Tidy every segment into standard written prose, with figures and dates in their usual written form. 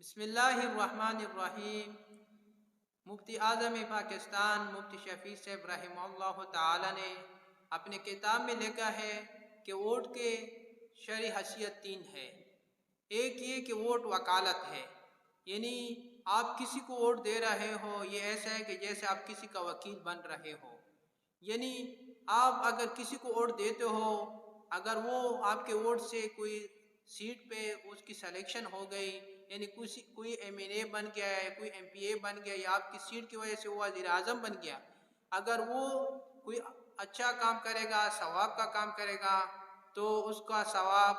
بسم اللہ الرحمن الرحیم۔ مفتی اعظم پاکستان مفتی شفیع صاحب رحمہ اللہ تعالی نے اپنے کتاب میں لکھا ہے کہ ووٹ کے شرعی حیثیت تین ہے۔ ایک یہ کہ ووٹ وکالت ہے، یعنی آپ کسی کو ووٹ دے رہے ہو، یہ ایسا ہے کہ جیسے آپ کسی کا وکیل بن رہے ہو۔ یعنی آپ اگر کسی کو ووٹ دیتے ہو، اگر وہ آپ کے ووٹ سے کوئی سیٹ پہ اس کی سلیکشن ہو گئی، یعنی کوئی ایم این اے بن گیا ہے، کوئی ایم پی اے بن گیا، یا آپ کی سیٹ کی وجہ سے وہ وزیر اعظم بن گیا، اگر وہ کوئی اچھا کام کرے گا، ثواب کا کام کرے گا، تو اس کا ثواب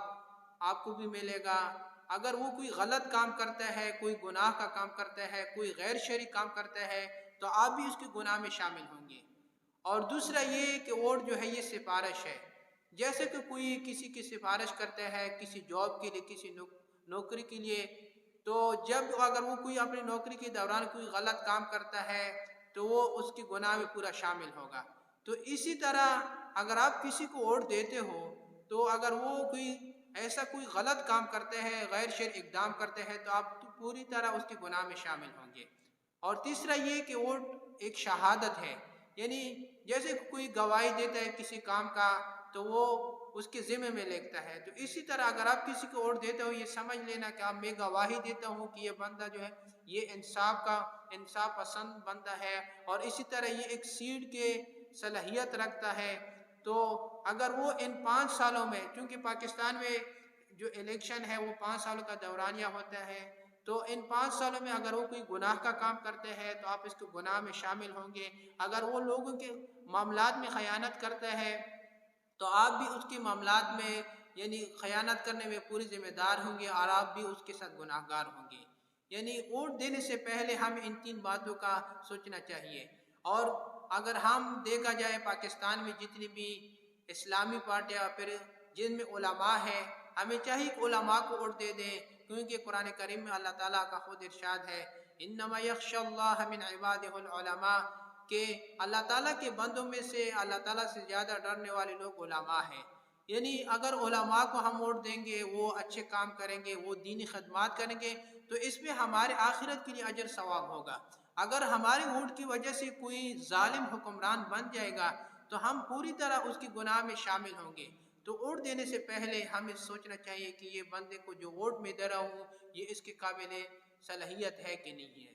آپ کو بھی ملے گا۔ اگر وہ کوئی غلط کام کرتا ہے، کوئی گناہ کا کام کرتا ہے، کوئی غیر شرعی کام کرتا ہے، تو آپ بھی اس کے گناہ میں شامل ہوں گے۔ اور دوسرا یہ کہ ووٹ جو ہے یہ سفارش ہے، جیسے کہ کوئی کسی کی سفارش کرتا ہے کسی جاب کے لیے، کسی نوکری کے لیے، تو جب اگر وہ کوئی اپنی نوکری کے دوران کوئی غلط کام کرتا ہے تو وہ اس کے گناہ میں پورا شامل ہوگا۔ تو اسی طرح اگر آپ کسی کو ووٹ دیتے ہو تو اگر وہ ایسا کوئی غلط کام کرتے ہیں، غیر شرعی اقدام کرتے ہیں، تو آپ پوری طرح اس کے گناہ میں شامل ہوں گے۔ اور تیسرا یہ کہ ووٹ ایک شہادت ہے، یعنی جیسے کوئی گواہی دیتا ہے کسی کام کا تو وہ اس کے ذمہ میں لکھتا ہے، تو اسی طرح اگر آپ کسی کو ووٹ دیتے ہو، یہ سمجھ لینا کہ میں گواہی دیتا ہوں کہ یہ بندہ جو ہے یہ انصاف پسند بندہ ہے، اور اسی طرح یہ ایک سیٹ کے صلاحیت رکھتا ہے۔ تو اگر وہ ان 5 سالوں میں، چونکہ پاکستان میں جو الیکشن ہے وہ 5 سالوں کا دورانیہ ہوتا ہے، تو ان 5 سالوں میں اگر وہ کوئی گناہ کا کام کرتے ہیں تو آپ اس کے گناہ میں شامل ہوں گے۔ اگر وہ لوگوں کے معاملات میں خیانت کرتا ہے تو آپ بھی اس کے معاملات میں، یعنی خیانت کرنے میں پوری ذمہ دار ہوں گے، اور آپ بھی اس کے ساتھ گناہ گار ہوں گے۔ یعنی ووٹ دینے سے پہلے ہمیں ان 3 باتوں کا سوچنا چاہیے۔ اور اگر ہم دیکھا جائے پاکستان میں جتنی بھی اسلامی پارٹیاں، پھر جن میں علماء ہیں، ہمیں چاہیے کہ علماء کو ووٹ دے دیں، کیونکہ قرآن کریم میں اللہ تعالیٰ کا خود ارشاد ہے انما یخشی اللہ من عبادہ العلماء، کہ اللہ تعالیٰ کے بندوں میں سے اللہ تعالیٰ سے زیادہ ڈرنے والے لوگ علماء ہیں۔ یعنی اگر علماء کو ہم ووٹ دیں گے، وہ اچھے کام کریں گے، وہ دینی خدمات کریں گے، تو اس میں ہمارے آخرت کے لیے اجر ثواب ہوگا۔ اگر ہمارے ووٹ کی وجہ سے کوئی ظالم حکمران بن جائے گا تو ہم پوری طرح اس کی گناہ میں شامل ہوں گے۔ تو ووٹ دینے سے پہلے ہمیں سوچنا چاہیے کہ یہ بندے کو جو ووٹ میں دے رہا ہوں یہ اس کے قابل صلاحیت ہے کہ نہیں ہے۔